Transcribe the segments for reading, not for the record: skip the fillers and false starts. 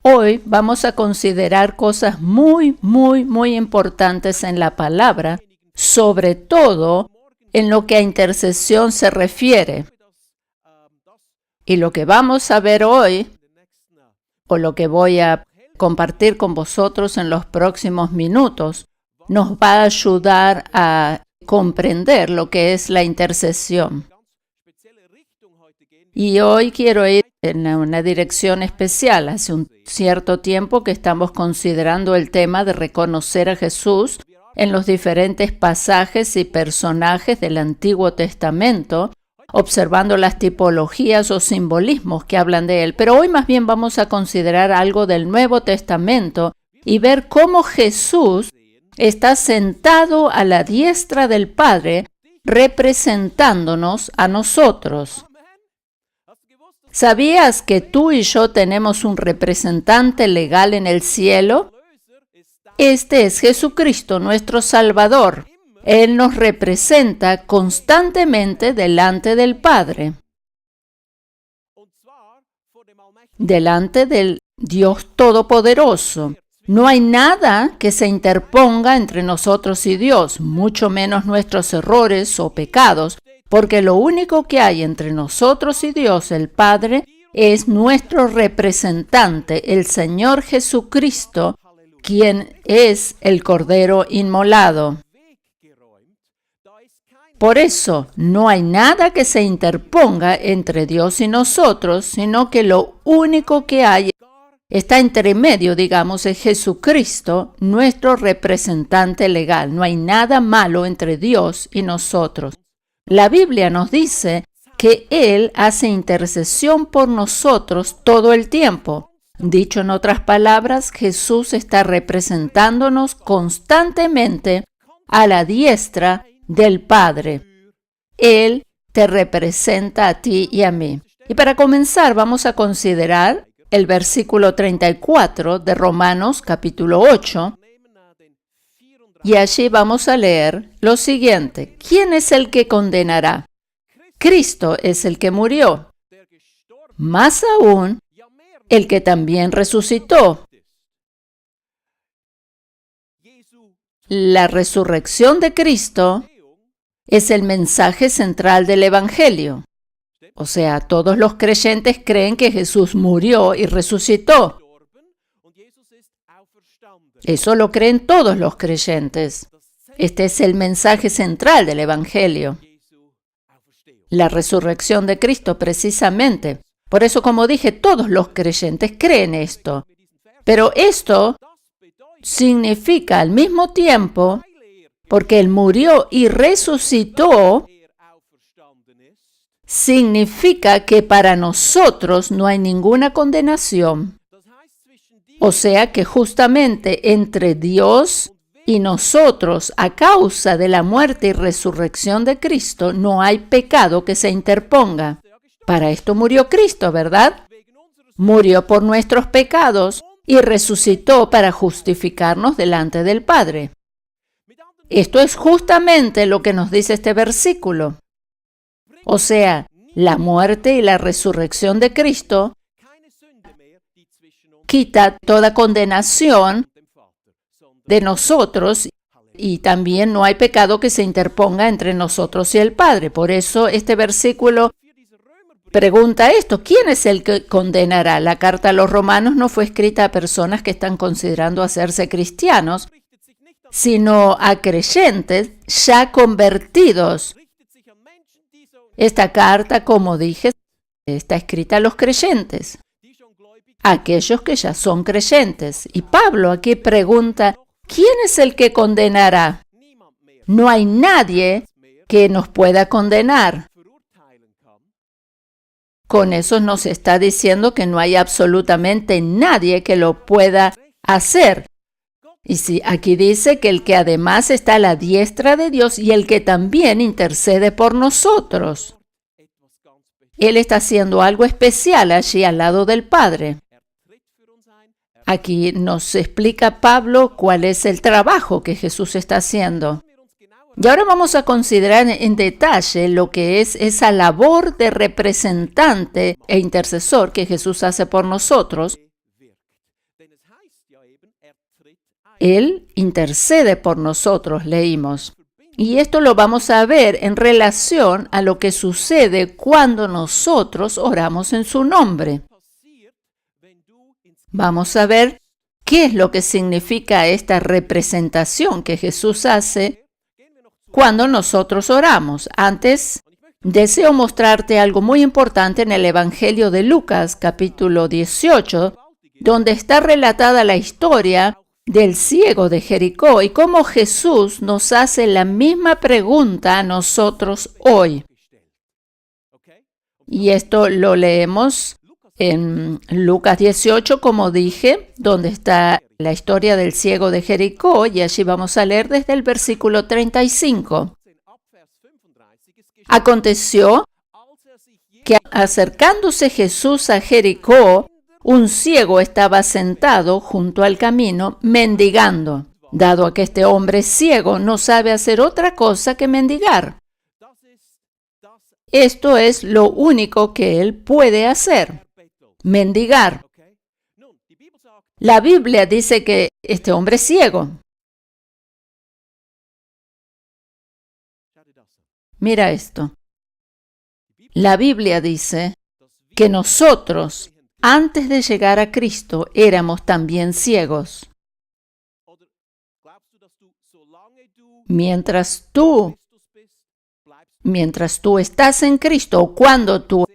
Hoy vamos a considerar cosas muy importantes en la palabra, sobre todo en lo que a intercesión se refiere. Y lo que vamos a ver hoy, o lo que voy a compartir con vosotros en los próximos minutos, nos va a ayudar a comprender lo que es la intercesión. Y hoy quiero ir en una dirección especial. Hace un cierto tiempo que estamos considerando el tema de reconocer a Jesús en los diferentes pasajes y personajes del Antiguo Testamento, observando las tipologías o simbolismos que hablan de él. Pero hoy más bien vamos a considerar algo del Nuevo Testamento y ver cómo Jesús está sentado a la diestra del Padre, representándonos a nosotros. ¿Sabías que tú y yo tenemos un representante legal en el cielo? Este es Jesucristo, nuestro Salvador. Él nos representa constantemente delante del Padre, delante del Dios Todopoderoso. No hay nada que se interponga entre nosotros y Dios, mucho menos nuestros errores o pecados, porque lo único que hay entre nosotros y Dios, el Padre, es nuestro representante, el Señor Jesucristo, quien es el Cordero inmolado. Por eso, no hay nada que se interponga entre Dios y nosotros, sino que lo único que hay está entre medio, digamos, es Jesucristo, nuestro representante legal. No hay nada malo entre Dios y nosotros. La Biblia nos dice que Él hace intercesión por nosotros todo el tiempo. Dicho en otras palabras, Jesús está representándonos constantemente a la diestra del Padre. Él te representa a ti y a mí. Y para comenzar, vamos a considerar el versículo 34 de Romanos capítulo 8. Y allí vamos a leer lo siguiente. ¿Quién es el que condenará? Cristo es el que murió. Más aún, el que también resucitó. La resurrección de Cristo es el mensaje central del Evangelio. O sea, todos los creyentes creen que Jesús murió y resucitó. Eso lo creen todos los creyentes. Este es el mensaje central del Evangelio. La resurrección de Cristo, precisamente. Por eso, como dije, todos los creyentes creen esto. Pero esto significa al mismo tiempo, porque Él murió y resucitó, significa que para nosotros no hay ninguna condenación. O sea que justamente entre Dios y nosotros, a causa de la muerte y resurrección de Cristo, no hay pecado que se interponga. Para esto murió Cristo, ¿verdad? Murió por nuestros pecados y resucitó para justificarnos delante del Padre. Esto es justamente lo que nos dice este versículo. O sea, la muerte y la resurrección de Cristo quita toda condenación de nosotros y también no hay pecado que se interponga entre nosotros y el Padre. Por eso este versículo pregunta esto, ¿quién es el que condenará? La carta a los Romanos no fue escrita a personas que están considerando hacerse cristianos, sino a creyentes ya convertidos. Esta carta, como dije, está escrita a los creyentes, a aquellos que ya son creyentes. Y Pablo aquí pregunta, ¿quién es el que condenará? No hay nadie que nos pueda condenar. Con eso nos está diciendo que no hay absolutamente nadie que lo pueda hacer. Y sí, aquí dice que el que además está a la diestra de Dios y el que también intercede por nosotros. Él está haciendo algo especial allí al lado del Padre. Aquí nos explica Pablo cuál es el trabajo que Jesús está haciendo. Y ahora vamos a considerar en detalle lo que es esa labor de representante e intercesor que Jesús hace por nosotros Él intercede por nosotros, leímos. Y esto lo vamos a ver en relación a lo que sucede cuando nosotros oramos en su nombre. Vamos a ver qué es lo que significa esta representación que Jesús hace cuando nosotros oramos. Antes, deseo mostrarte algo muy importante en el Evangelio de Lucas, capítulo 18, donde está relatada la historia del ciego de Jericó y cómo Jesús nos hace la misma pregunta a nosotros hoy. Y esto lo leemos en Lucas 18, como dije, donde está la historia del ciego de Jericó, y allí vamos a leer desde el versículo 35. Aconteció que acercándose Jesús a Jericó, un ciego estaba sentado junto al camino mendigando, dado a que este hombre ciego no sabe hacer otra cosa que mendigar. Esto es lo único que él puede hacer, mendigar. La Biblia dice que este hombre es ciego. Mira esto. La Biblia dice que nosotros, antes de llegar a Cristo, éramos también ciegos. Mientras tú estás en Cristo, o cuando tú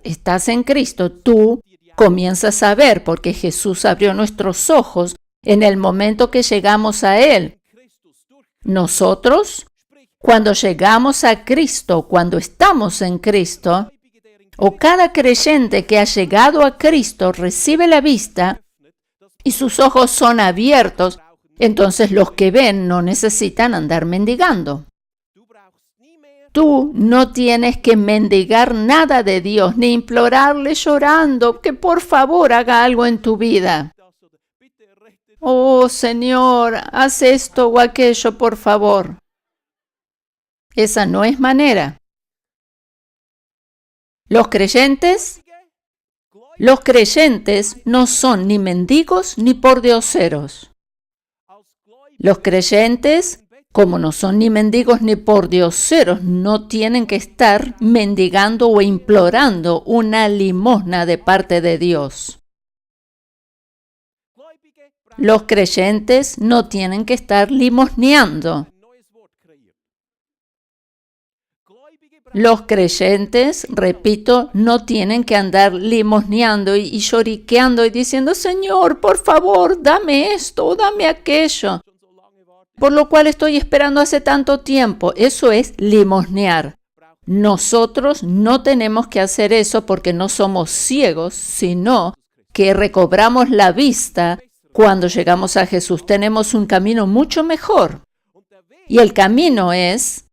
estás en Cristo, tú comienzas a ver, porque Jesús abrió nuestros ojos en el momento que llegamos a Él. Nosotros, cuando llegamos a Cristo, cuando estamos en Cristo, o cada creyente que ha llegado a Cristo recibe la vista y sus ojos son abiertos, entonces los que ven no necesitan andar mendigando. Tú no tienes que mendigar nada de Dios, ni implorarle llorando que por favor haga algo en tu vida. Oh, Señor, haz esto o aquello, por favor. Esa no es manera. Los creyentes no son ni mendigos ni pordioseros. Los creyentes, como no son ni mendigos ni pordioseros, no tienen que estar mendigando o implorando una limosna de parte de Dios. Los creyentes no tienen que estar limosneando. Los creyentes, repito, no tienen que andar limosneando y lloriqueando y diciendo, Señor, por favor, dame esto o dame aquello, por lo cual estoy esperando hace tanto tiempo. Eso es limosnear. Nosotros no tenemos que hacer eso porque no somos ciegos, sino que recobramos la vista cuando llegamos a Jesús. Tenemos un camino mucho mejor. Y el camino es...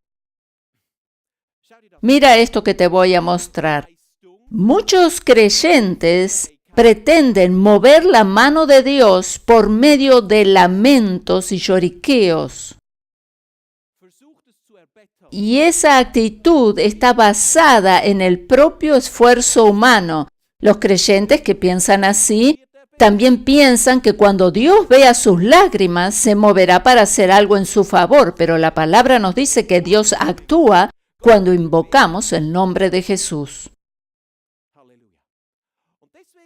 Mira esto que te voy a mostrar. Muchos creyentes pretenden mover la mano de Dios por medio de lamentos y lloriqueos. Y esa actitud está basada en el propio esfuerzo humano. Los creyentes que piensan así también piensan que cuando Dios vea sus lágrimas se moverá para hacer algo en su favor, pero la palabra nos dice que Dios actúa cuando invocamos el nombre de Jesús.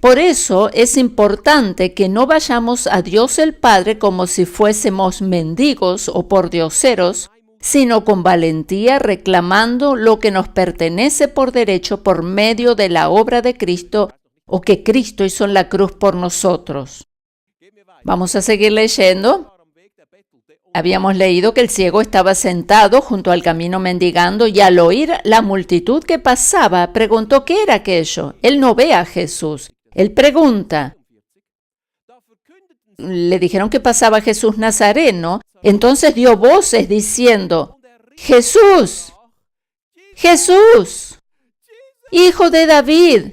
Por eso es importante que no vayamos a Dios el Padre como si fuésemos mendigos o pordioseros, sino con valentía reclamando lo que nos pertenece por derecho por medio de la obra de Cristo o que Cristo hizo en la cruz por nosotros. Vamos a seguir leyendo. Habíamos leído que el ciego estaba sentado junto al camino mendigando y al oír la multitud que pasaba, preguntó qué era aquello. Él no ve a Jesús. Él pregunta. Le dijeron que pasaba Jesús Nazareno. Entonces dio voces diciendo, Jesús, Jesús, Hijo de David,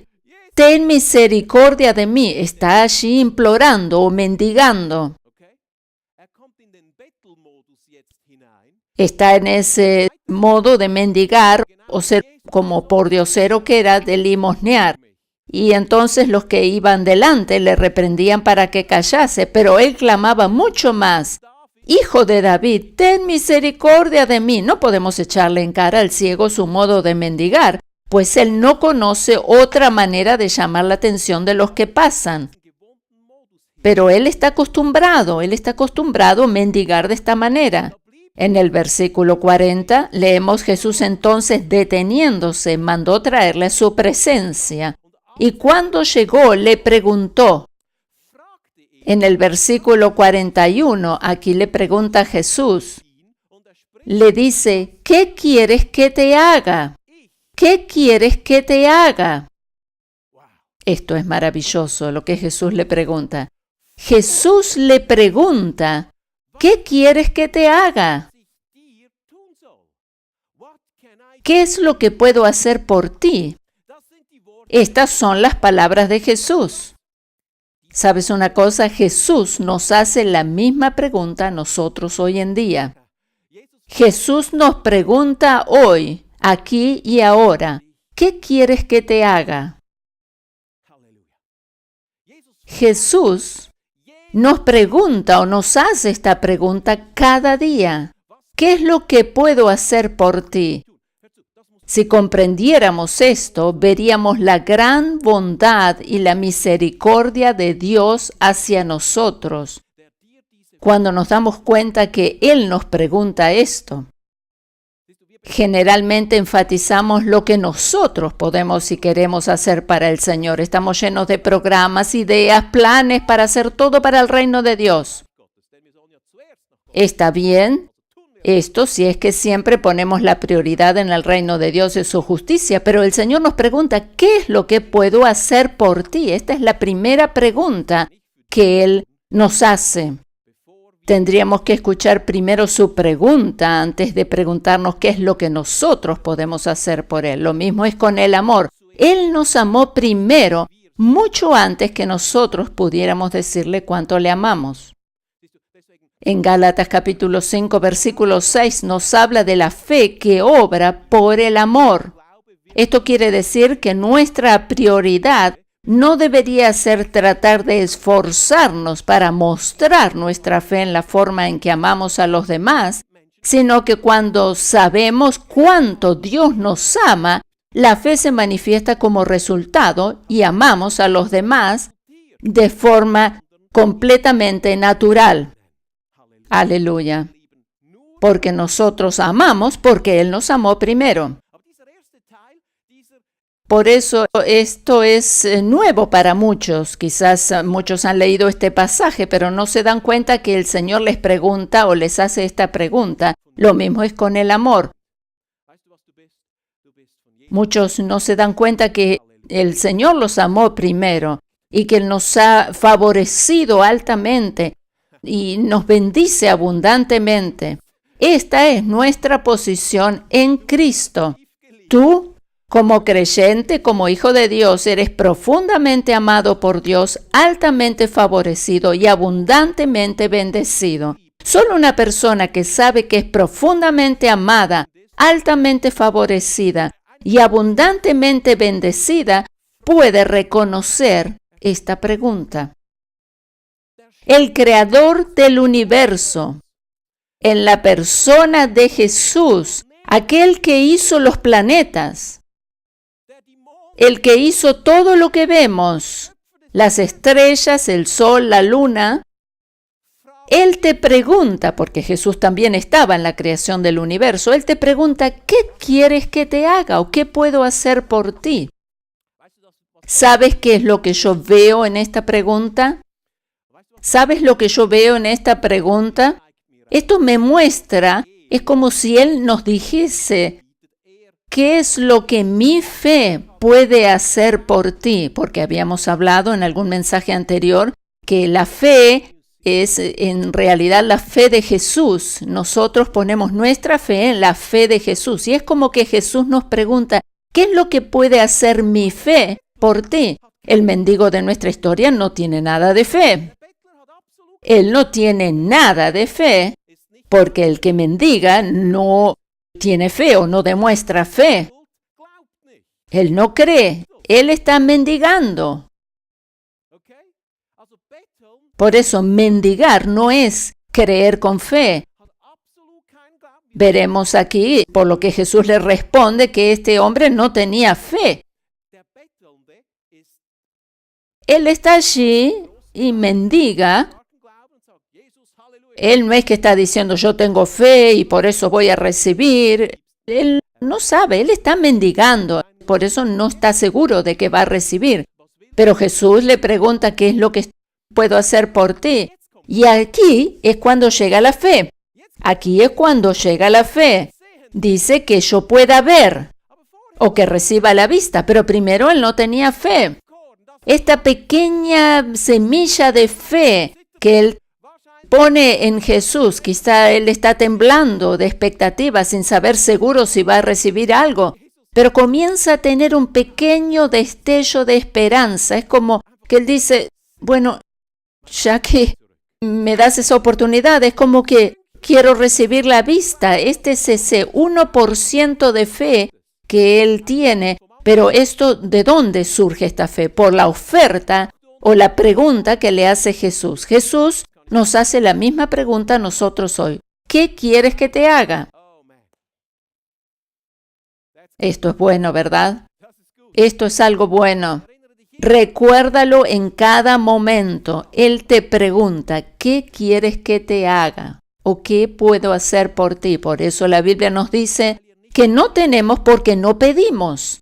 ten misericordia de mí. Está allí implorando o mendigando. Está en ese modo de mendigar o ser como pordiosero que era de limosnear. Y entonces los que iban delante le reprendían para que callase, pero él clamaba mucho más. Hijo de David, ten misericordia de mí. No podemos echarle en cara al ciego su modo de mendigar, pues él no conoce otra manera de llamar la atención de los que pasan. Pero él está acostumbrado a mendigar de esta manera. En el versículo 40 leemos: Jesús entonces, deteniéndose, mandó traerle a su presencia. Y cuando llegó, le preguntó. En el versículo 41, aquí le pregunta a Jesús, le dice: ¿qué quieres que te haga? ¿Qué quieres que te haga? Esto es maravilloso, lo que Jesús le pregunta. Jesús le pregunta: ¿qué quieres que te haga? ¿Qué es lo que puedo hacer por ti? Estas son las palabras de Jesús. ¿Sabes una cosa? Jesús nos hace la misma pregunta a nosotros hoy en día. Jesús nos pregunta hoy, aquí y ahora, ¿qué quieres que te haga? Jesús nos pregunta o nos hace esta pregunta cada día. ¿Qué es lo que puedo hacer por ti? Si comprendiéramos esto, veríamos la gran bondad y la misericordia de Dios hacia nosotros. Cuando nos damos cuenta que Él nos pregunta esto, generalmente enfatizamos lo que nosotros podemos y queremos hacer para el Señor. Estamos llenos de programas, ideas, planes para hacer todo para el reino de Dios. ¿Está bien? Esto si es que siempre ponemos la prioridad en el reino de Dios y su justicia, pero el Señor nos pregunta, ¿qué es lo que puedo hacer por ti? Esta es la primera pregunta que Él nos hace. Tendríamos que escuchar primero su pregunta antes de preguntarnos qué es lo que nosotros podemos hacer por Él. Lo mismo es con el amor. Él nos amó primero, mucho antes que nosotros pudiéramos decirle cuánto le amamos. En Gálatas capítulo 5, versículo 6 nos habla de la fe que obra por el amor. Esto quiere decir que nuestra prioridad no debería ser tratar de esforzarnos para mostrar nuestra fe en la forma en que amamos a los demás, sino que cuando sabemos cuánto Dios nos ama, la fe se manifiesta como resultado y amamos a los demás de forma completamente natural. Aleluya. Porque nosotros amamos porque Él nos amó primero. Por eso esto es nuevo para muchos. Quizás muchos han leído este pasaje, pero no se dan cuenta que el Señor les pregunta o les hace esta pregunta. Lo mismo es con el amor. Muchos no se dan cuenta que el Señor los amó primero y que Él nos ha favorecido altamente y nos bendice abundantemente. Esta es nuestra posición en Cristo. Tú, como creyente, como hijo de Dios, eres profundamente amado por Dios, altamente favorecido y abundantemente bendecido. Solo una persona que sabe que es profundamente amada, altamente favorecida y abundantemente bendecida puede reconocer esta pregunta. El creador del universo, en la persona de Jesús, aquel que hizo los planetas, el que hizo todo lo que vemos, las estrellas, el sol, la luna, Él te pregunta, porque Jesús también estaba en la creación del universo, Él te pregunta, ¿qué quieres que te haga o qué puedo hacer por ti? ¿Sabes qué es lo que yo veo en esta pregunta? ¿Sabes lo que yo veo en esta pregunta? Esto me muestra, es como si Él nos dijese, ¿qué es lo que mi fe puede hacer por ti? Porque habíamos hablado en algún mensaje anterior que la fe es en realidad la fe de Jesús. Nosotros ponemos nuestra fe en la fe de Jesús. Y es como que Jesús nos pregunta, ¿qué es lo que puede hacer mi fe por ti? El mendigo de nuestra historia no tiene nada de fe. Él no tiene nada de fe porque el que mendiga no tiene fe o no demuestra fe. Él no cree. Él está mendigando. Por eso mendigar no es creer con fe. Veremos aquí, por lo que Jesús le responde, que este hombre no tenía fe. Él está allí y mendiga. Él no es que está diciendo yo tengo fe y por eso voy a recibir. Él no sabe, él está mendigando, por eso no está seguro de que va a recibir. Pero Jesús le pregunta qué es lo que puedo hacer por ti. Y aquí es cuando llega la fe. Aquí es cuando llega la fe. Dice que yo pueda ver o que reciba la vista, pero primero él no tenía fe. Esta pequeña semilla de fe que él pone en Jesús, quizá él está temblando de expectativa sin saber seguro si va a recibir algo, pero comienza a tener un pequeño destello de esperanza. Es como que él dice, bueno, ya que me das esa oportunidad, es como que quiero recibir la vista. Este es ese 1% de fe que él tiene. Pero esto, ¿de dónde surge esta fe? Por la oferta o la pregunta que le hace Jesús. Jesús nos hace la misma pregunta a nosotros hoy. ¿Qué quieres que te haga? Esto es bueno, ¿verdad? Esto es algo bueno. Recuérdalo en cada momento. Él te pregunta, ¿qué quieres que te haga? ¿O qué puedo hacer por ti? Por eso la Biblia nos dice que no tenemos porque no pedimos.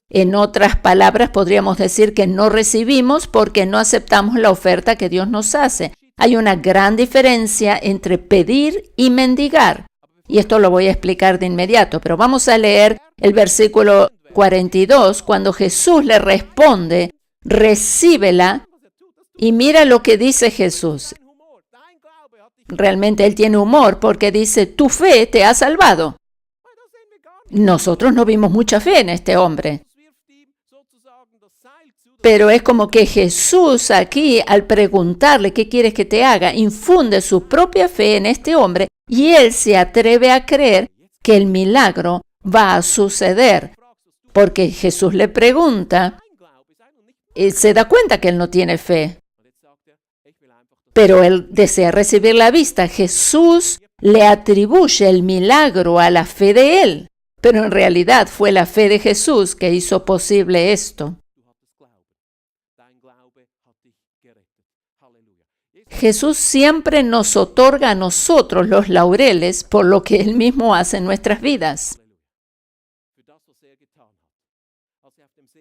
En otras palabras, podríamos decir que no recibimos porque no aceptamos la oferta que Dios nos hace. Hay una gran diferencia entre pedir y mendigar. Y esto lo voy a explicar de inmediato, pero vamos a leer el versículo 42, cuando Jesús le responde, recíbela, y mira lo que dice Jesús. Realmente él tiene humor porque dice, tu fe te ha salvado. Nosotros no vimos mucha fe en este hombre. Pero es como que Jesús aquí, al preguntarle qué quieres que te haga, infunde su propia fe en este hombre y él se atreve a creer que el milagro va a suceder. Porque Jesús le pregunta, y se da cuenta que él no tiene fe. Pero él desea recibir la vista. Jesús le atribuye el milagro a la fe de él. Pero en realidad fue la fe de Jesús que hizo posible esto. Jesús siempre nos otorga a nosotros los laureles por lo que Él mismo hace en nuestras vidas.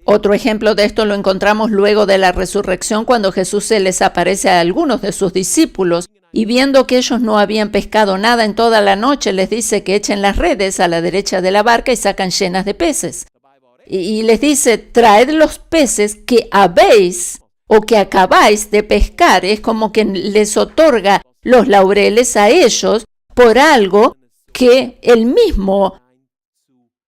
Otro ejemplo de esto lo encontramos luego de la resurrección, cuando Jesús se les aparece a algunos de sus discípulos y viendo que ellos no habían pescado nada en toda la noche, les dice que echen las redes a la derecha de la barca y sacan llenas de peces. Y les dice, traed los peces que habéis o que acabáis de pescar. Es como que les otorga los laureles a ellos por algo que Él mismo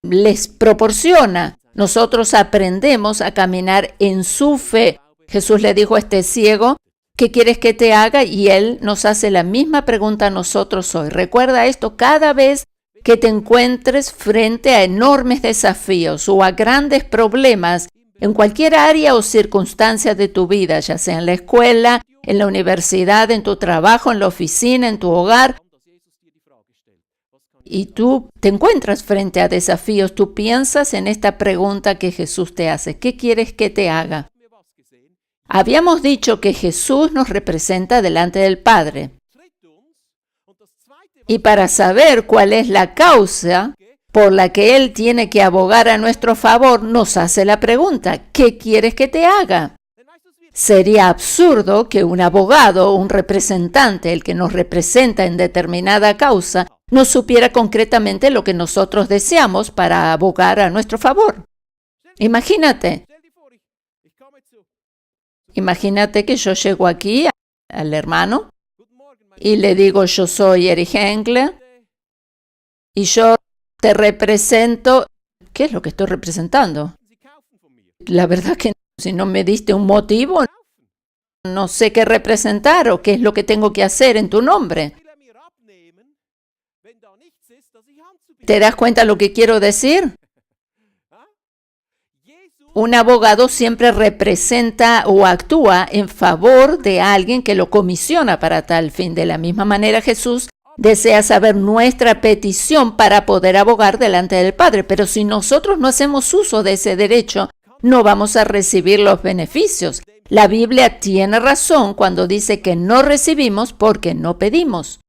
les proporciona. Nosotros aprendemos a caminar en su fe. Jesús le dijo a este ciego, ¿qué quieres que te haga? Y Él nos hace la misma pregunta a nosotros hoy. Recuerda esto cada vez que te encuentres frente a enormes desafíos o a grandes problemas en cualquier área o circunstancia de tu vida, ya sea en la escuela, en la universidad, en tu trabajo, en la oficina, en tu hogar. Y tú te encuentras frente a desafíos, tú piensas en esta pregunta que Jesús te hace. ¿Qué quieres que te haga? Habíamos dicho que Jesús nos representa delante del Padre. Y para saber cuál es la causa por la que Él tiene que abogar a nuestro favor, nos hace la pregunta, ¿qué quieres que te haga? Sería absurdo que un abogado o un representante, el que nos representa en determinada causa, no supiera concretamente lo que nosotros deseamos para abogar a nuestro favor. Imagínate que yo llego aquí al hermano y le digo, yo soy Erich Engler y yo te represento. ¿Qué es lo que estoy representando? La verdad que si no me diste un motivo, no sé qué representar o qué es lo que tengo que hacer en tu nombre. ¿Te das cuenta lo que quiero decir? un abogado siempre representa o actúa en favor de alguien que lo comisiona para tal fin. De la misma manera, Jesús desea saber nuestra petición para poder abogar delante del Padre. Pero si nosotros no hacemos uso de ese derecho, no vamos a recibir los beneficios. La Biblia tiene razón cuando dice que no recibimos porque no pedimos.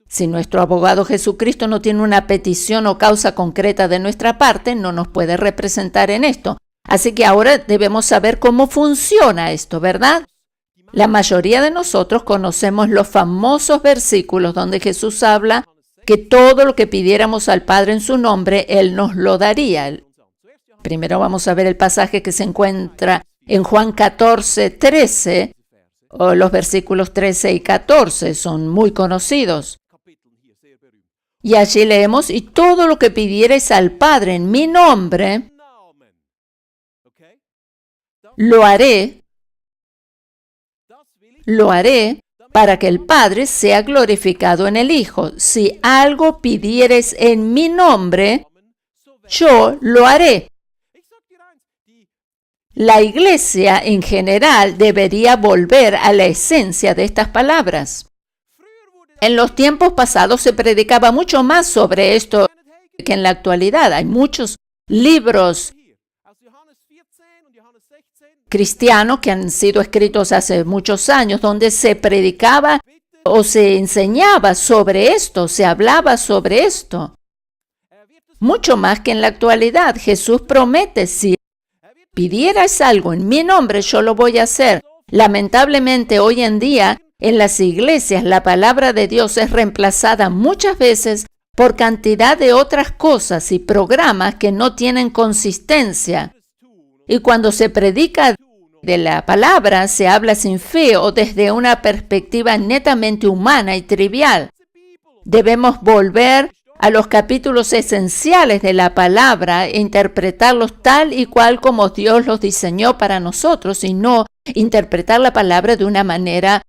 Si nuestro abogado Jesucristo no tiene una petición o causa concreta de nuestra parte, no nos puede representar en esto. Así que ahora debemos saber cómo funciona esto, ¿verdad? La mayoría de nosotros conocemos los famosos versículos donde Jesús habla que todo lo que pidiéramos al Padre en su nombre, Él nos lo daría. Primero vamos a ver el pasaje que se encuentra en Juan 14, 13, o los versículos 13 y 14 son muy conocidos. Y allí leemos, y todo lo que pidierais al Padre en mi nombre, lo haré para que el Padre sea glorificado en el Hijo. Si algo pidieres en mi nombre, yo lo haré. La iglesia en general debería volver a la esencia de estas palabras. En los tiempos pasados se predicaba mucho más sobre esto que en la actualidad. Hay muchos libros cristianos que han sido escritos hace muchos años donde se predicaba o se enseñaba sobre esto, se hablaba sobre esto. Mucho más que en la actualidad. Jesús promete, si pidieras algo en mi nombre, yo lo voy a hacer. Lamentablemente, hoy en día, en las iglesias, la palabra de Dios es reemplazada muchas veces por cantidad de otras cosas y programas que no tienen consistencia. Y cuando se predica de la palabra, se habla sin fe o desde una perspectiva netamente humana y trivial. Debemos volver a los capítulos esenciales de la palabra e interpretarlos tal y cual como Dios los diseñó para nosotros y no interpretar la palabra de una manera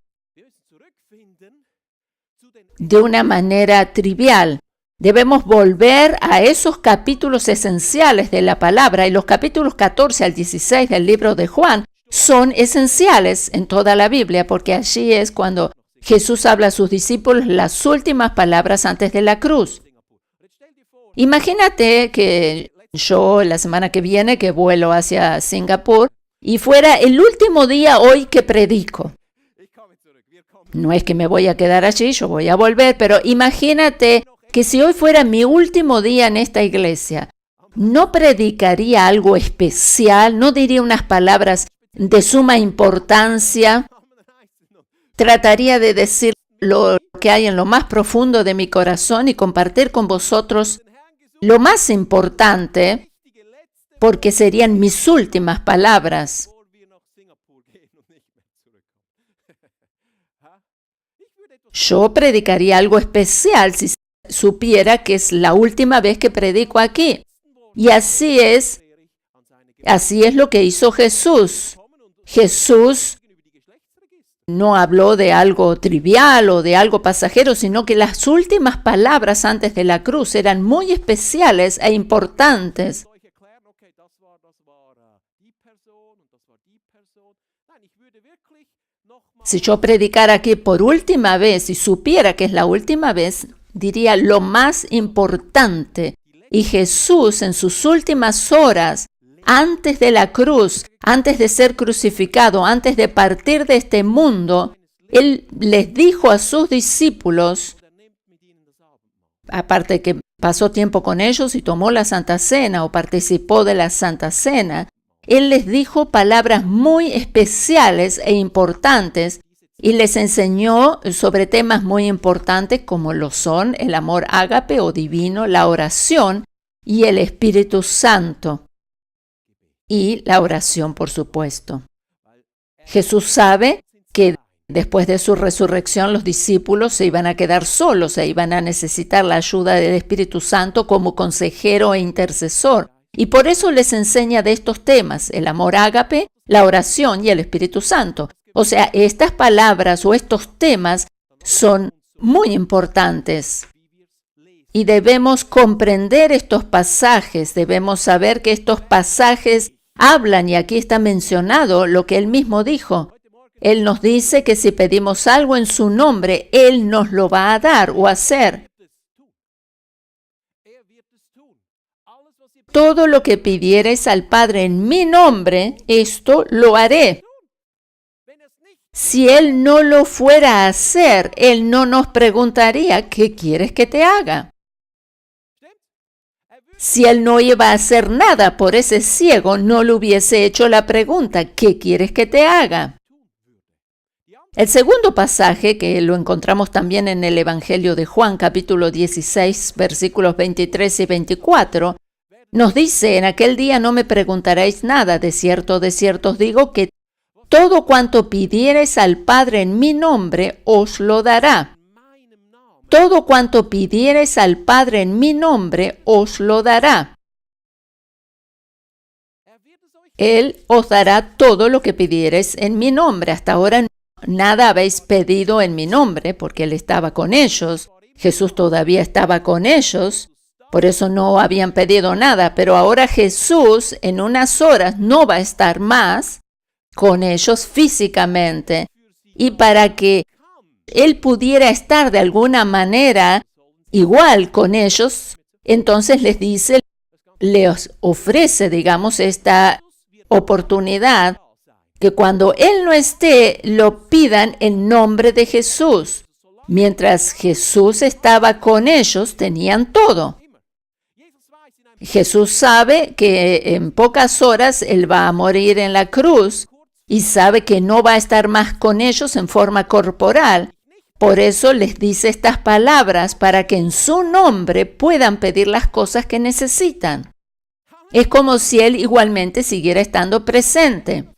trivial. Debemos volver a esos capítulos esenciales de la palabra y los capítulos 14 al 16 del libro de Juan son esenciales en toda la Biblia porque allí es cuando Jesús habla a sus discípulos las últimas palabras antes de la cruz. Imagínate que yo la semana que viene que vuelo hacia Singapur y fuera el último día hoy que predico. No es que me voy a quedar allí, yo voy a volver, pero imagínate que si hoy fuera mi último día en esta iglesia, ¿no predicaría algo especial? ¿No diría unas palabras de suma importancia? Trataría de decir lo que hay en lo más profundo de mi corazón y compartir con vosotros lo más importante, porque serían mis últimas palabras. Yo predicaría algo especial si supiera que es la última vez que predico aquí. Y así es lo que hizo Jesús. Jesús no habló de algo trivial o de algo pasajero, sino que las últimas palabras antes de la cruz eran muy especiales e importantes. Si yo predicara aquí por última vez y supiera que es la última vez, diría lo más importante. Y Jesús en sus últimas horas, antes de la cruz, antes de ser crucificado, antes de partir de este mundo, Él les dijo a sus discípulos, aparte que pasó tiempo con ellos y tomó la Santa Cena o participó de la Santa Cena, Él les dijo palabras muy especiales e importantes y les enseñó sobre temas muy importantes como lo son el amor ágape o divino, la oración y el Espíritu Santo. Y la oración, por supuesto. Jesús sabe que después de su resurrección los discípulos se iban a quedar solos e iban a necesitar la ayuda del Espíritu Santo como consejero e intercesor. Y por eso les enseña de estos temas, el amor ágape, la oración y el Espíritu Santo. O sea, estas palabras o estos temas son muy importantes. Y debemos comprender estos pasajes, debemos saber que estos pasajes hablan, y aquí está mencionado lo que Él mismo dijo. Él nos dice que si pedimos algo en su nombre, Él nos lo va a dar o hacer. Todo lo que pidiereis al Padre en mi nombre, esto lo haré. Si Él no lo fuera a hacer, Él no nos preguntaría, ¿qué quieres que te haga? Si Él no iba a hacer nada por ese ciego, no le hubiese hecho la pregunta, ¿qué quieres que te haga? El segundo pasaje, que lo encontramos también en el Evangelio de Juan, capítulo 16, versículos 23 y 24, nos dice, en aquel día no me preguntaréis nada, de cierto os digo que todo cuanto pidiereis al Padre en mi nombre, os lo dará. Todo cuanto pidiereis al Padre en mi nombre, os lo dará. Él os dará todo lo que pidiereis en mi nombre. Hasta ahora nada habéis pedido en mi nombre, porque Él estaba con ellos. Jesús todavía estaba con ellos, por eso no habían pedido nada. Pero ahora Jesús en unas horas no va a estar más con ellos físicamente. Y para que Él pudiera estar de alguna manera igual con ellos, entonces les dice, les ofrece, digamos, esta oportunidad que cuando Él no esté, lo pidan en nombre de Jesús. Mientras Jesús estaba con ellos, tenían todo. Jesús sabe que en pocas horas Él va a morir en la cruz y sabe que no va a estar más con ellos en forma corporal. Por eso les dice estas palabras para que en su nombre puedan pedir las cosas que necesitan. Es como si Él igualmente siguiera estando presente.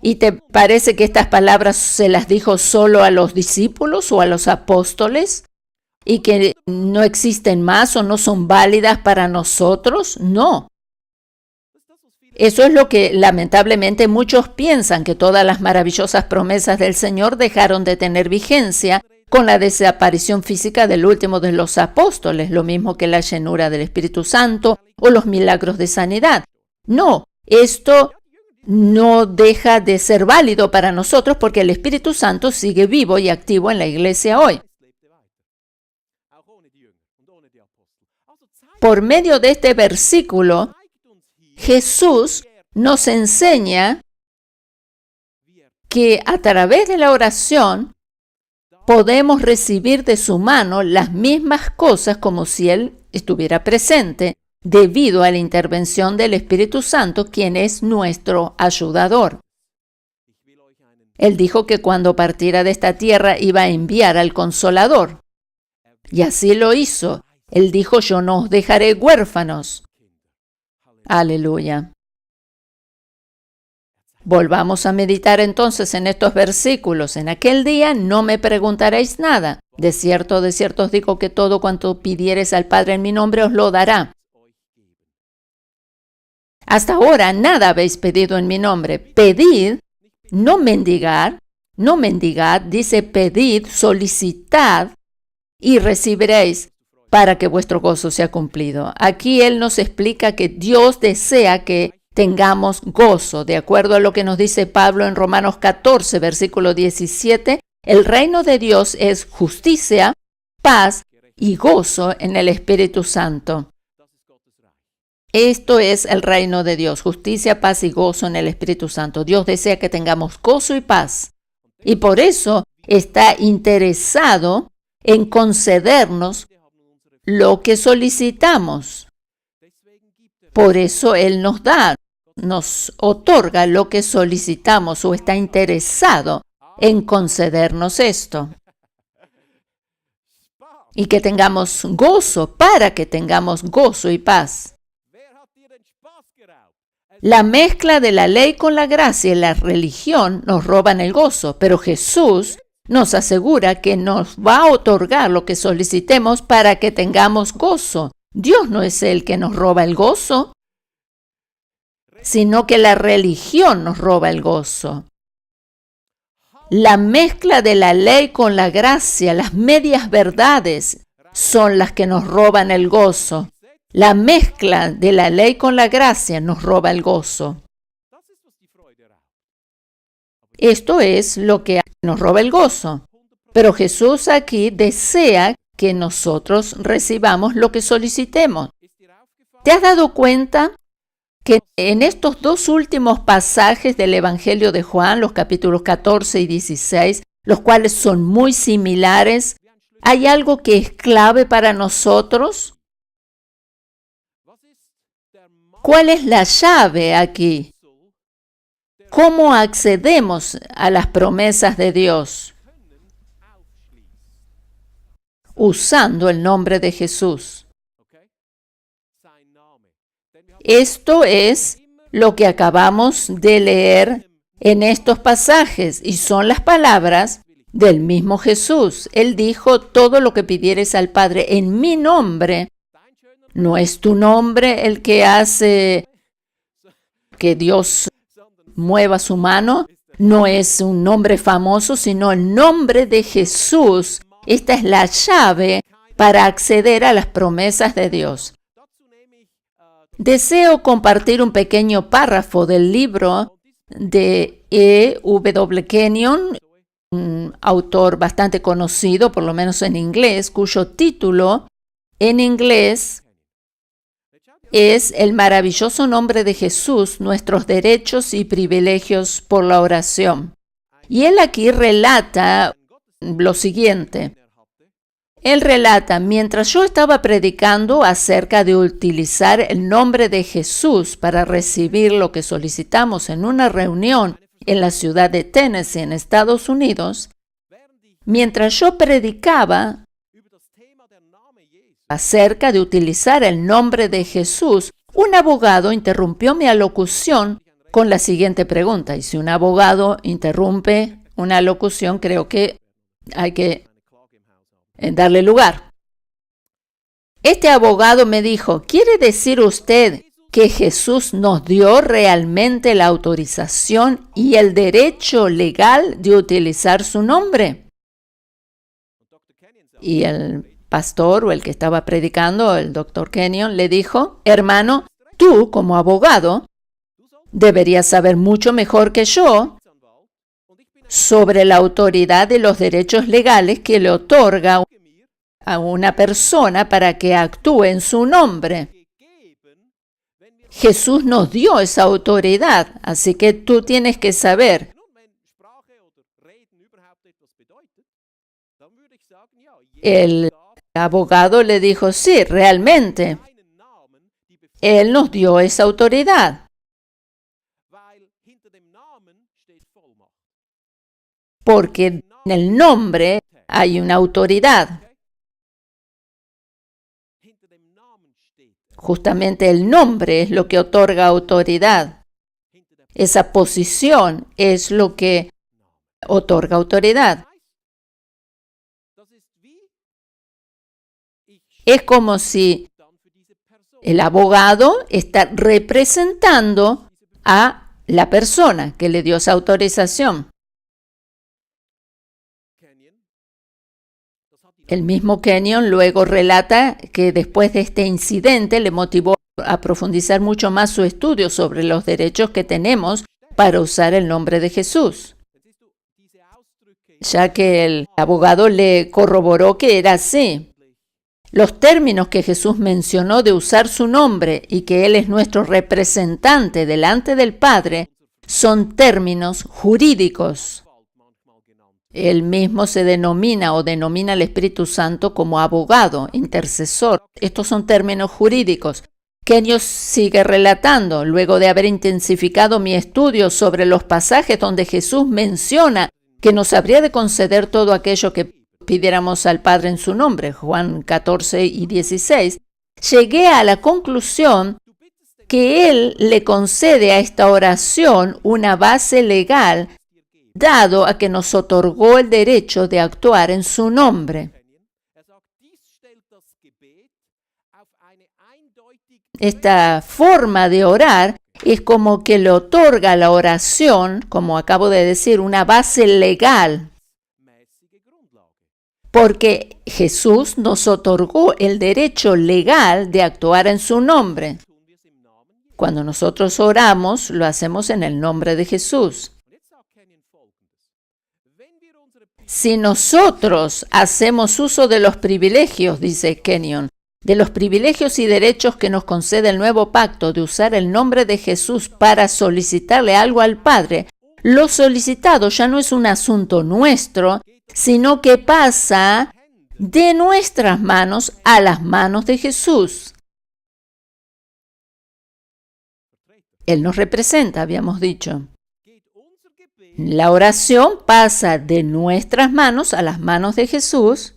¿Y te parece que estas palabras se las dijo solo a los discípulos o a los apóstoles? ¿Y que no existen más o no son válidas para nosotros? No. Eso es lo que lamentablemente muchos piensan, que todas las maravillosas promesas del Señor dejaron de tener vigencia con la desaparición física del último de los apóstoles, lo mismo que la llenura del Espíritu Santo o los milagros de sanidad. No, esto no deja de ser válido para nosotros porque el Espíritu Santo sigue vivo y activo en la iglesia hoy. Por medio de este versículo, Jesús nos enseña que a través de la oración podemos recibir de su mano las mismas cosas como si Él estuviera presente, debido a la intervención del Espíritu Santo, quien es nuestro ayudador. Él dijo que cuando partiera de esta tierra iba a enviar al Consolador. Y así lo hizo. Él dijo, yo no os dejaré huérfanos. Aleluya. Volvamos a meditar entonces en estos versículos. En aquel día no me preguntaréis nada. De cierto os digo que todo cuanto pidiereis al Padre en mi nombre os lo dará. Hasta ahora nada habéis pedido en mi nombre. Pedid, no mendigar, no mendigad, dice pedid, solicitad y recibiréis, para que vuestro gozo sea cumplido. Aquí Él nos explica que Dios desea que tengamos gozo. De acuerdo a lo que nos dice Pablo en Romanos 14, versículo 17, el reino de Dios es justicia, paz y gozo en el Espíritu Santo. Esto es el reino de Dios, justicia, paz y gozo en el Espíritu Santo. Dios desea que tengamos gozo y paz. Y por eso está interesado en concedernos lo que solicitamos. Por eso Él nos da, nos otorga lo que solicitamos o está interesado en concedernos esto. Y que tengamos gozo, para que tengamos gozo y paz. La mezcla de la ley con la gracia y la religión nos roban el gozo, pero Jesús nos asegura que nos va a otorgar lo que solicitemos para que tengamos gozo. Dios no es el que nos roba el gozo, sino que la religión nos roba el gozo. La mezcla de la ley con la gracia, las medias verdades, son las que nos roban el gozo. La mezcla de la ley con la gracia nos roba el gozo. Esto es lo que nos roba el gozo. Pero Jesús aquí desea que nosotros recibamos lo que solicitemos. ¿Te has dado cuenta que en estos dos últimos pasajes del Evangelio de Juan, los capítulos 14 y 16, los cuales son muy similares, hay algo que es clave para nosotros? ¿Cuál es la llave aquí? ¿Cómo accedemos a las promesas de Dios? Usando el nombre de Jesús. Esto es lo que acabamos de leer en estos pasajes y son las palabras del mismo Jesús. Él dijo, todo lo que pidieres al Padre en mi nombre. No es tu nombre el que hace que Dios mueva su mano. No es un nombre famoso, sino el nombre de Jesús. Esta es la llave para acceder a las promesas de Dios. Deseo compartir un pequeño párrafo del libro de E. W. Kenyon, un autor bastante conocido, por lo menos en inglés, cuyo título en inglés es El maravilloso nombre de Jesús, nuestros derechos y privilegios por la oración. Y él aquí relata lo siguiente. Él relata, mientras yo estaba predicando acerca de utilizar el nombre de Jesús para recibir lo que solicitamos en una reunión en la ciudad de Tennessee, en Estados Unidos, mientras yo predicaba acerca de utilizar el nombre de Jesús, un abogado interrumpió mi alocución con la siguiente pregunta. Y si un abogado interrumpe una alocución, creo que hay que darle lugar. Este abogado me dijo, ¿quiere decir usted que Jesús nos dio realmente la autorización y el derecho legal de utilizar su nombre? Y el pastor o el que estaba predicando, el doctor Kenyon, le dijo, hermano, tú como abogado deberías saber mucho mejor que yo sobre la autoridad de los derechos legales que le otorga a una persona para que actúe en su nombre. Jesús nos dio esa autoridad, así que tú tienes que saber. El abogado le dijo, sí, realmente, Él nos dio esa autoridad. Porque en el nombre hay una autoridad. Justamente el nombre es lo que otorga autoridad. Esa posición es lo que otorga autoridad. Es como si el abogado está representando a la persona que le dio esa autorización. El mismo Kenyon luego relata que después de este incidente le motivó a profundizar mucho más su estudio sobre los derechos que tenemos para usar el nombre de Jesús, ya que el abogado le corroboró que era así. Los términos que Jesús mencionó de usar su nombre y que Él es nuestro representante delante del Padre son términos jurídicos. Él mismo se denomina al Espíritu Santo como abogado, intercesor. Estos son términos jurídicos. Kenyon sigue relatando, luego de haber intensificado mi estudio sobre los pasajes donde Jesús menciona que nos habría de conceder todo aquello que pidiéramos al Padre en su nombre, Juan 14 y 16, llegué a la conclusión que Él le concede a esta oración una base legal dado a que nos otorgó el derecho de actuar en su nombre. Esta forma de orar es como que le otorga a la oración, como acabo de decir, una base legal porque Jesús nos otorgó el derecho legal de actuar en su nombre. Cuando nosotros oramos, lo hacemos en el nombre de Jesús. Si nosotros hacemos uso de los privilegios, dice Kenyon, de los privilegios y derechos que nos concede el nuevo pacto de usar el nombre de Jesús para solicitarle algo al Padre, lo solicitado ya no es un asunto nuestro, sino que pasa de nuestras manos a las manos de Jesús. Él nos representa, habíamos dicho. La oración pasa de nuestras manos a las manos de Jesús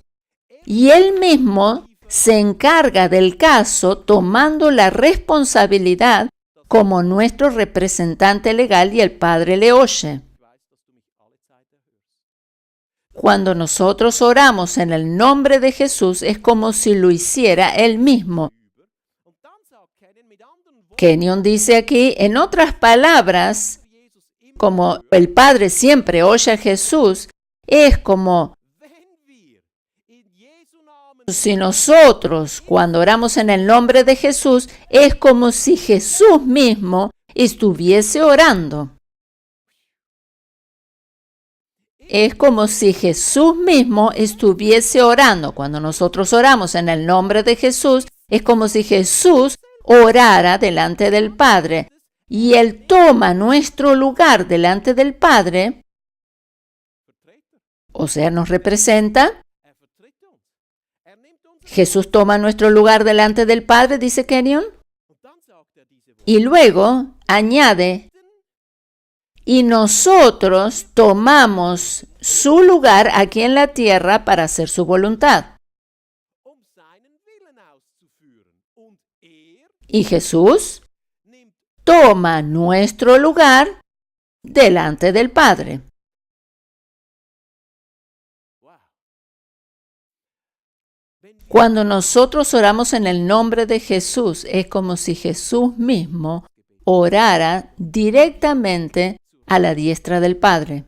y Él mismo se encarga del caso tomando la responsabilidad como nuestro representante legal y el Padre le oye. Cuando nosotros oramos en el nombre de Jesús es como si lo hiciera Él mismo. Kenyon dice aquí, en otras palabras, como el Padre siempre oye a Jesús, es como si nosotros, cuando oramos en el nombre de Jesús, es como si Jesús mismo estuviese orando. Es como si Jesús mismo estuviese orando. Cuando nosotros oramos en el nombre de Jesús, es como si Jesús orara delante del Padre. Y Él toma nuestro lugar delante del Padre, o sea, nos representa. Jesús toma nuestro lugar delante del Padre, dice Kenyon, y luego añade, y nosotros tomamos su lugar aquí en la tierra para hacer su voluntad. Y Jesús toma nuestro lugar delante del Padre. Cuando nosotros oramos en el nombre de Jesús, es como si Jesús mismo orara directamente a la diestra del Padre.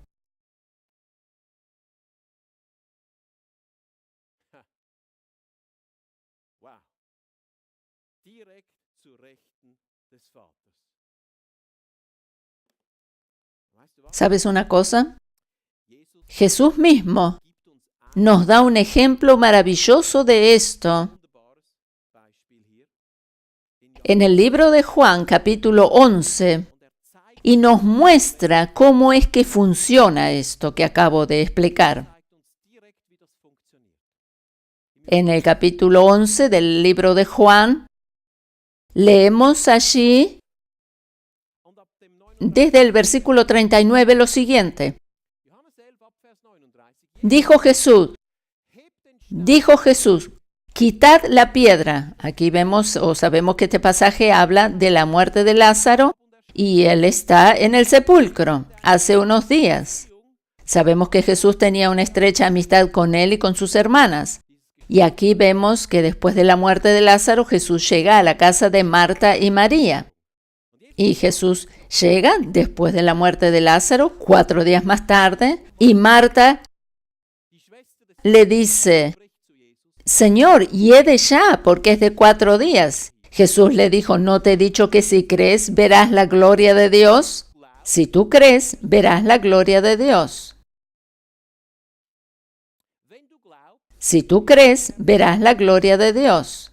¿Sabes una cosa? Jesús mismo nos da un ejemplo maravilloso de esto. En el libro de Juan, capítulo 11, y nos muestra cómo es que funciona esto que acabo de explicar. En el capítulo 11 del libro de Juan, leemos allí desde el versículo 39 lo siguiente. Dijo Jesús, quitad la piedra. Aquí vemos o sabemos que este pasaje habla de la muerte de Lázaro y él está en el sepulcro hace unos días. Sabemos que Jesús tenía una estrecha amistad con él y con sus hermanas. Y aquí vemos que después de la muerte de Lázaro, Jesús llega a la casa de Marta y María. Y Jesús llega después de la muerte de Lázaro, 4 días más tarde, y Marta le dice, Señor, hiede ya, porque es de 4 días. Jesús le dijo, ¿no te he dicho que si crees verás la gloria de Dios? Si tú crees, verás la gloria de Dios. Si tú crees, verás la gloria de Dios.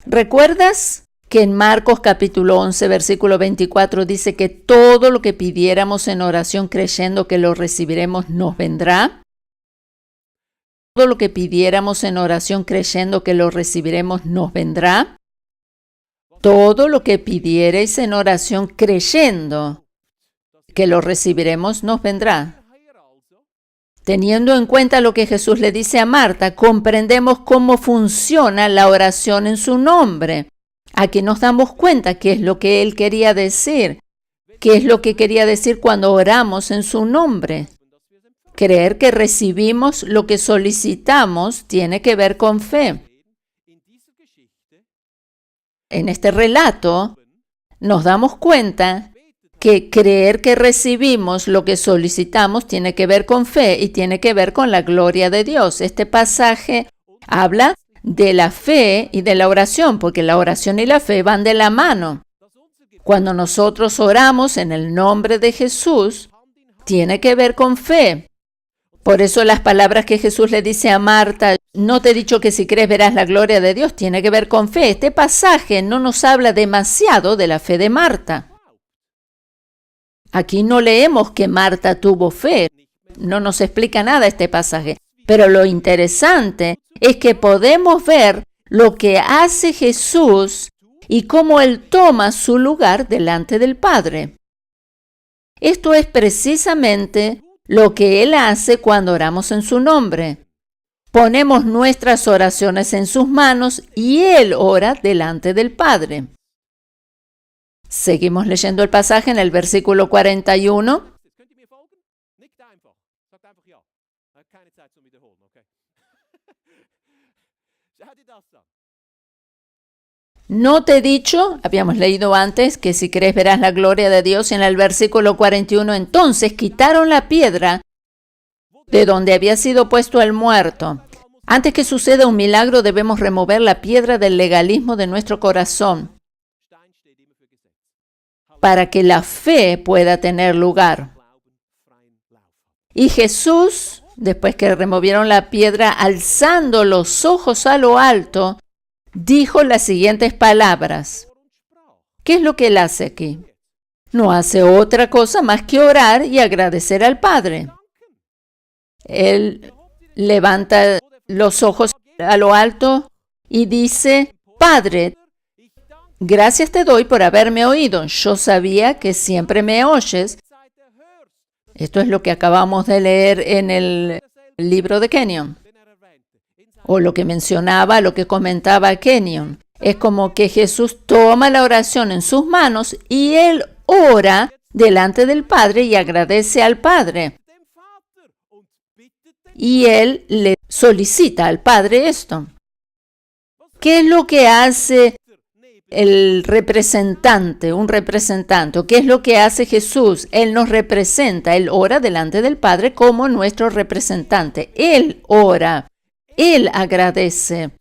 ¿Recuerdas que en Marcos capítulo 11, versículo 24 dice que todo lo que pidiéramos en oración creyendo que lo recibiremos nos vendrá? Todo lo que pidiéramos en oración creyendo que lo recibiremos nos vendrá. Todo lo que pidierais en oración creyendo que lo recibiremos nos vendrá. Teniendo en cuenta lo que Jesús le dice a Marta, comprendemos cómo funciona la oración en su nombre. Aquí nos damos cuenta qué es lo que Él quería decir. ¿Qué es lo que quería decir cuando oramos en su nombre? Creer que recibimos lo que solicitamos tiene que ver con fe. En este relato nos damos cuenta que creer que recibimos lo que solicitamos tiene que ver con fe y tiene que ver con la gloria de Dios. Este pasaje habla de la fe y de la oración, porque la oración y la fe van de la mano. Cuando nosotros oramos en el nombre de Jesús, tiene que ver con fe. Por eso las palabras que Jesús le dice a Marta, no te he dicho que si crees verás la gloria de Dios, tiene que ver con fe. Este pasaje no nos habla demasiado de la fe de Marta. Aquí no leemos que Marta tuvo fe, no nos explica nada este pasaje. Pero lo interesante es que podemos ver lo que hace Jesús y cómo Él toma su lugar delante del Padre. Esto es precisamente lo que Él hace cuando oramos en su nombre. Ponemos nuestras oraciones en sus manos y Él ora delante del Padre. Seguimos leyendo el pasaje en el versículo 41. No te he dicho, habíamos leído antes, que si crees verás la gloria de Dios. En el versículo 41, entonces quitaron la piedra de donde había sido puesto el muerto. Antes que suceda un milagro, debemos remover la piedra del legalismo de nuestro corazón para que la fe pueda tener lugar. Y Jesús, después que removieron la piedra, alzando los ojos a lo alto, dijo las siguientes palabras. ¿Qué es lo que Él hace aquí? No hace otra cosa más que orar y agradecer al Padre. Él levanta los ojos a lo alto y dice, Padre, gracias te doy por haberme oído. Yo sabía que siempre me oyes. Esto es lo que acabamos de leer en el libro de Kenyon. O lo que mencionaba, lo que comentaba Kenyon. Es como que Jesús toma la oración en sus manos y Él ora delante del Padre y agradece al Padre. Y Él le solicita al Padre esto. ¿Qué es lo que hace el representante, un representante? ¿Qué es lo que hace Jesús? Él nos representa, Él ora delante del Padre como nuestro representante. Él ora, Él agradece.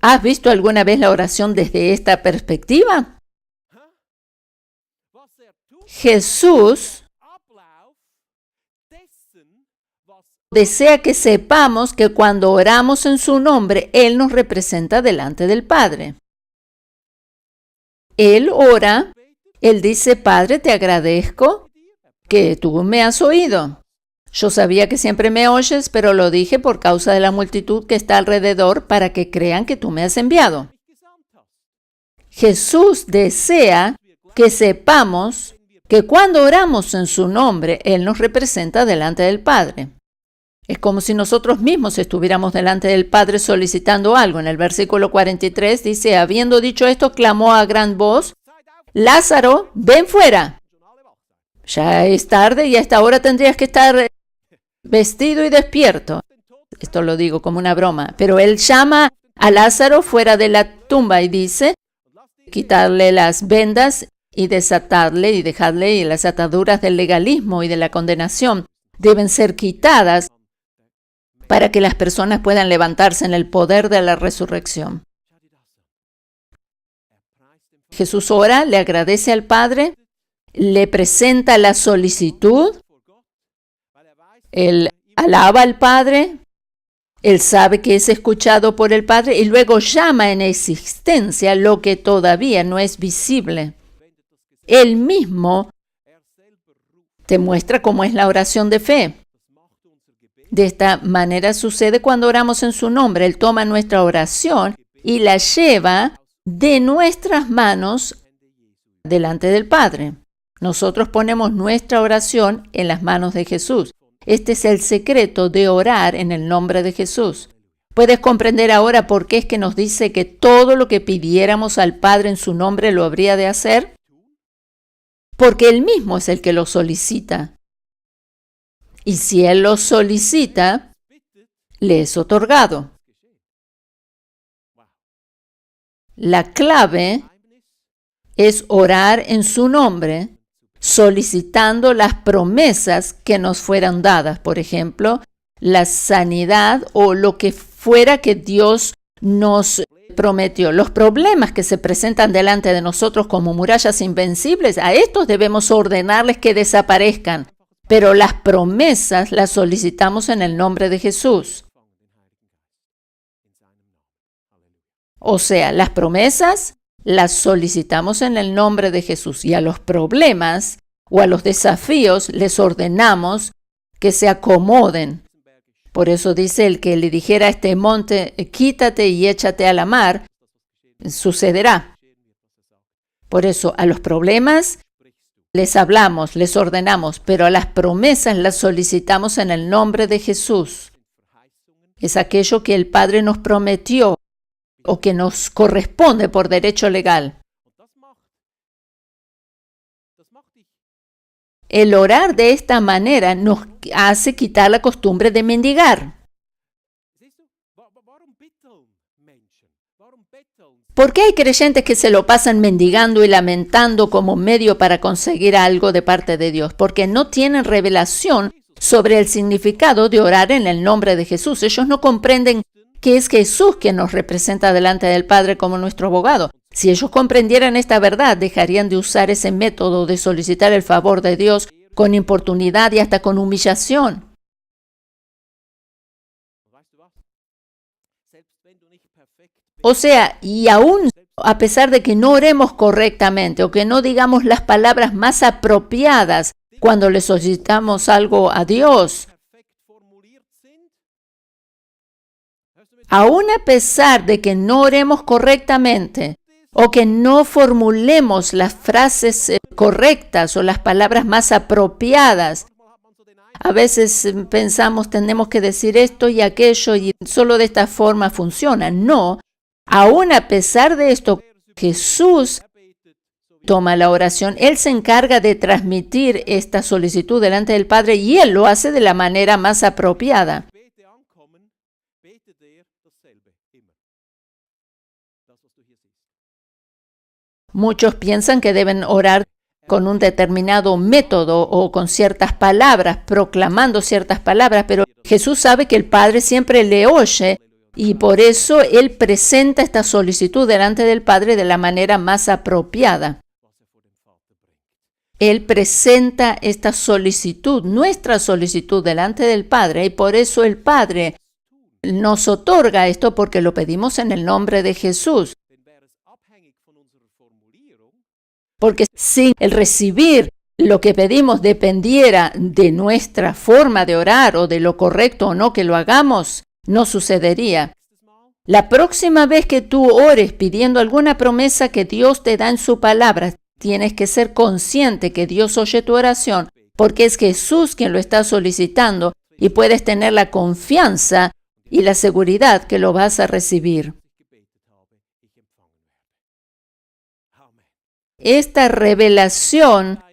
¿Has visto alguna vez la oración desde esta perspectiva? Jesús desea que sepamos que cuando oramos en su nombre, Él nos representa delante del Padre. Él ora, Él dice, Padre, te agradezco que tú me has oído. Yo sabía que siempre me oyes, pero lo dije por causa de la multitud que está alrededor para que crean que tú me has enviado. Jesús desea que sepamos que cuando oramos en su nombre, Él nos representa delante del Padre. Es como si nosotros mismos estuviéramos delante del Padre solicitando algo. En el versículo 43 dice, habiendo dicho esto, clamó a gran voz, Lázaro, ven fuera. Ya es tarde y a esta hora tendrías que estar vestido y despierto. Esto lo digo como una broma. Pero él llama a Lázaro fuera de la tumba y dice, quitarle las vendas y desatarle y dejarle, y las ataduras del legalismo y de la condenación deben ser quitadas para que las personas puedan levantarse en el poder de la resurrección. Jesús ora, le agradece al Padre, le presenta la solicitud, él alaba al Padre, él sabe que es escuchado por el Padre y luego llama en existencia lo que todavía no es visible. Él mismo te muestra cómo es la oración de fe. De esta manera sucede cuando oramos en su nombre. Él toma nuestra oración y la lleva de nuestras manos delante del Padre. Nosotros ponemos nuestra oración en las manos de Jesús. Este es el secreto de orar en el nombre de Jesús. ¿Puedes comprender ahora por qué es que nos dice que todo lo que pidiéramos al Padre en su nombre lo habría de hacer? Porque Él mismo es el que lo solicita. Y si Él lo solicita, le es otorgado. La clave es orar en su nombre, solicitando las promesas que nos fueran dadas. Por ejemplo, la sanidad o lo que fuera que Dios nos prometió. Los problemas que se presentan delante de nosotros como murallas invencibles, a estos debemos ordenarles que desaparezcan. Pero las promesas las solicitamos en el nombre de Jesús. O sea, las promesas las solicitamos en el nombre de Jesús y a los problemas o a los desafíos les ordenamos que se acomoden. Por eso dice el que le dijera a este monte, quítate y échate a la mar, sucederá. Por eso a los problemas les hablamos, les ordenamos, pero a las promesas las solicitamos en el nombre de Jesús. Es aquello que el Padre nos prometió o que nos corresponde por derecho legal. El orar de esta manera nos hace quitar la costumbre de mendigar. ¿Por qué hay creyentes que se lo pasan mendigando y lamentando como medio para conseguir algo de parte de Dios? Porque no tienen revelación sobre el significado de orar en el nombre de Jesús. Ellos no comprenden que es Jesús quien nos representa delante del Padre como nuestro abogado. Si ellos comprendieran esta verdad, dejarían de usar ese método de solicitar el favor de Dios con importunidad y hasta con humillación. O sea, y aún a pesar de que no oremos correctamente o que no digamos las palabras más apropiadas cuando le solicitamos algo a Dios, aún a pesar de que no oremos correctamente o que no formulemos las frases correctas o las palabras más apropiadas, a veces pensamos tenemos que decir esto y aquello y solo de esta forma funciona. No, aún a pesar de esto, Jesús toma la oración. Él se encarga de transmitir esta solicitud delante del Padre y Él lo hace de la manera más apropiada. Muchos piensan que deben orar con un determinado método o con ciertas palabras, proclamando ciertas palabras, pero Jesús sabe que el Padre siempre le oye y por eso Él presenta esta solicitud delante del Padre de la manera más apropiada. Él presenta esta solicitud, nuestra solicitud delante del Padre y por eso el Padre nos otorga esto porque lo pedimos en el nombre de Jesús. Porque si el recibir lo que pedimos dependiera de nuestra forma de orar o de lo correcto o no que lo hagamos, no sucedería. La próxima vez que tú ores pidiendo alguna promesa que Dios te da en su palabra, tienes que ser consciente que Dios oye tu oración porque es Jesús quien lo está solicitando y puedes tener la confianza y la seguridad que lo vas a recibir. Esta revelación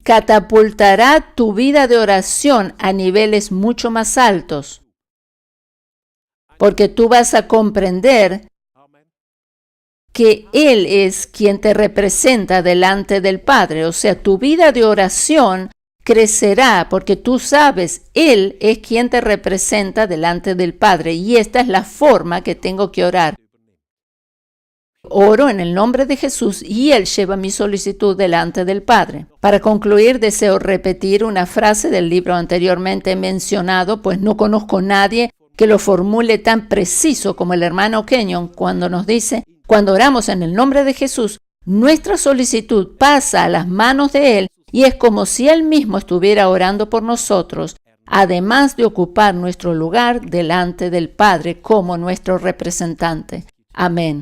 catapultará tu vida de oración a niveles mucho más altos, porque tú vas a comprender que Él es quien te representa delante del Padre. O sea, tu vida de oración crecerá porque tú sabes, Él es quien te representa delante del Padre y esta es la forma que tengo que orar. Oro en el nombre de Jesús y Él lleva mi solicitud delante del Padre. Para concluir, deseo repetir una frase del libro anteriormente mencionado, pues no conozco a nadie que lo formule tan preciso como el hermano Kenyon cuando nos dice, cuando oramos en el nombre de Jesús, nuestra solicitud pasa a las manos de Él y es como si Él mismo estuviera orando por nosotros, además de ocupar nuestro lugar delante del Padre como nuestro representante. Amén.